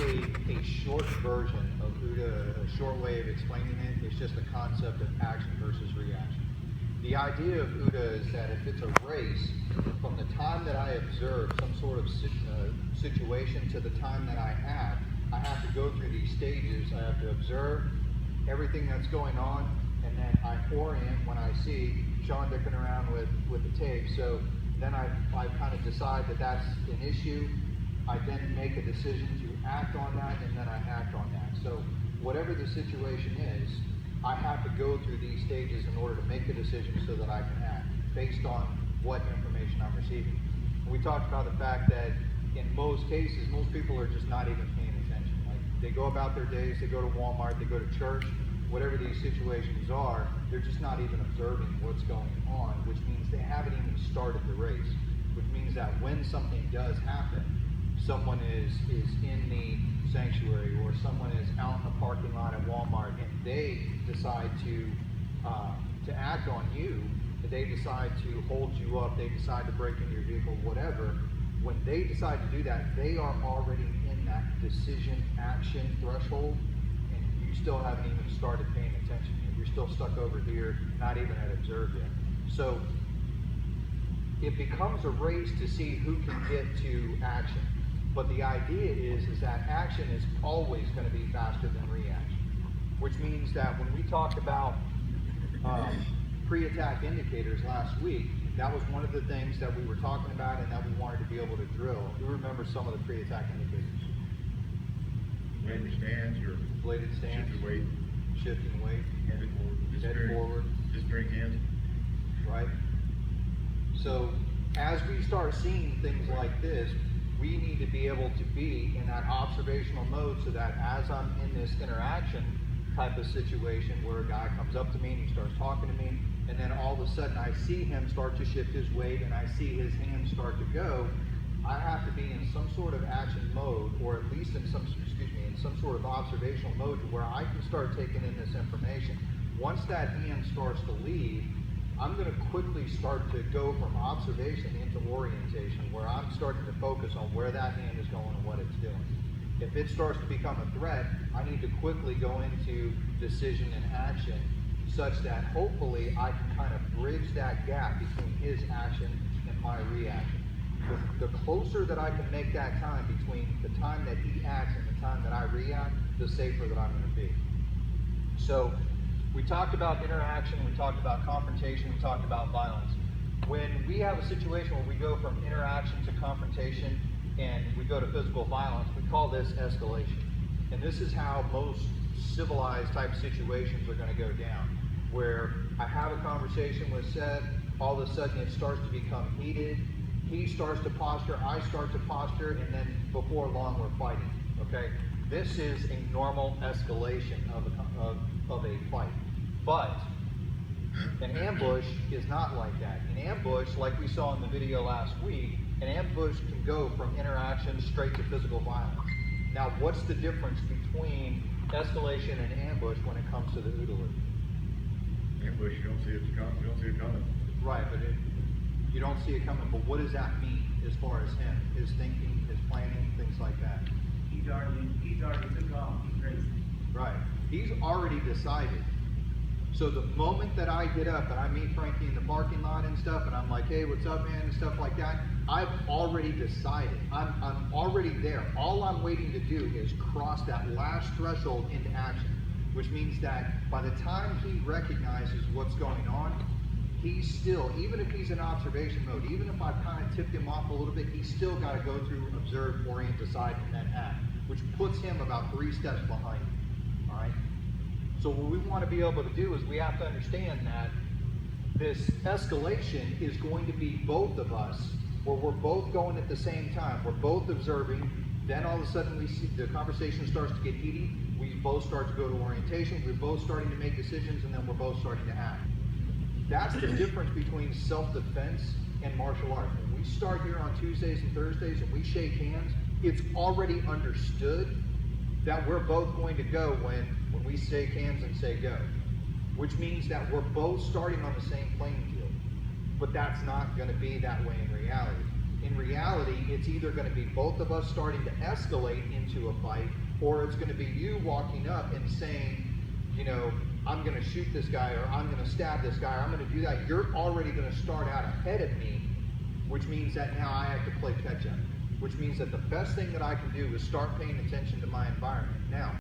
basically a short version of OODA, a short way of explaining it. It's just a concept of action versus reaction. The idea of OODA is that if it's a race, from the time that I observe some sort of situation to the time that I have to go through these stages. I have to observe everything that's going on, and then I orient when I see Sean dicking around with the tape. So then I kind of decide that that's an issue. I then make a decision to act on that, and then I act on that. So whatever the situation is, I have to go through these stages in order to make a decision so that I can act based on what information I'm receiving. We talked about the fact that in most cases, most people are just not even paying attention. Like, they go about their days, they go to Walmart, they go to church, whatever these situations are, they're just not even observing what's going on, which means they haven't even started the race, which means that when something does happen, someone is in the sanctuary or someone is out in the parking lot at Walmart and they decide to act on you, they decide to hold you up, they decide to break into your vehicle, whatever. When they decide to do that, they are already in that decision action threshold, and you still haven't even started paying attention yet. You're still stuck over here, not even at observe yet. So it becomes a race to see who can get to action. But the idea is that action is always going to be faster than reaction, which means that when we talked about pre-attack indicators last week, that was one of the things that we were talking about and that we wanted to be able to drill. Do you remember some of the pre-attack indicators? Bladed stands, your bladed stance, shifting weight, head forward, disappearing hands. Right. So as we start seeing things like this, we need to be able to be in that observational mode so that as I'm in this interaction type of situation where a guy comes up to me and he starts talking to me, and then all of a sudden I see him start to shift his weight and I see his hands start to go, I have to be in some sort of action mode, or at least in some sort of observational mode where I can start taking in this information. Once that hand starts to leave, I'm going to quickly start to go from observation into orientation, where I'm starting to focus on where that hand is going and what it's doing. If it starts to become a threat, I need to quickly go into decision and action, such that hopefully I can kind of bridge that gap between his action and my reaction. The closer that I can make that time between the time that he acts and the time that I react, the safer that I'm going to be. So we talked about interaction, we talked about confrontation, we talked about violence. When we have a situation where we go from interaction to confrontation and we go to physical violence, we call this escalation. And this is how most civilized type situations are going to go down, where I have a conversation with Seth, all of a sudden it starts to become heated, he starts to posture, I start to posture, and then before long we're fighting, okay? This is a normal escalation of a fight. But an ambush is not like that. An ambush, like we saw in the video last week, an ambush can go from interaction straight to physical violence. Now, what's the difference between escalation and ambush when it comes to the OODA loop? Ambush, you don't see it coming. Right, but you don't see it coming, but what does that mean as far as him, his thinking, his planning, things like that? He's already took off, he's racing. Right, he's already decided. So the moment that I get up and I meet Frankie in the parking lot and stuff, and I'm like, hey, what's up, man, and stuff like that, I've already decided. I'm already there. All I'm waiting to do is cross that last threshold into action, which means that by the time he recognizes what's going on, he's still, even if he's in observation mode, even if I've kind of tipped him off a little bit, he's still got to go through observe, orient, decide, and then act, which puts him about 3 steps behind me, all right? So what we want to be able to do is we have to understand that this escalation is going to be both of us, where we're both going at the same time. We're both observing, then all of a sudden we see the conversation starts to get heated, we both start to go to orientation, we're both starting to make decisions, and then we're both starting to act. That's the difference between self-defense and martial arts. When we start here on Tuesdays and Thursdays and we shake hands, it's already understood that we're both going to go when we shake hands and say go, which means that we're both starting on the same playing field. But that's not going to be that way in reality. in reality, it's either going to be both of us starting to escalate into a fight, or it's going to be you walking up and saying, you know, I'm going to shoot this guy, or I'm going to stab this guy, or I'm going to do that. You're already going to start out ahead of me, which means that now I have to play catch up, which means that the best thing that I can do is start paying attention to my environment. Now,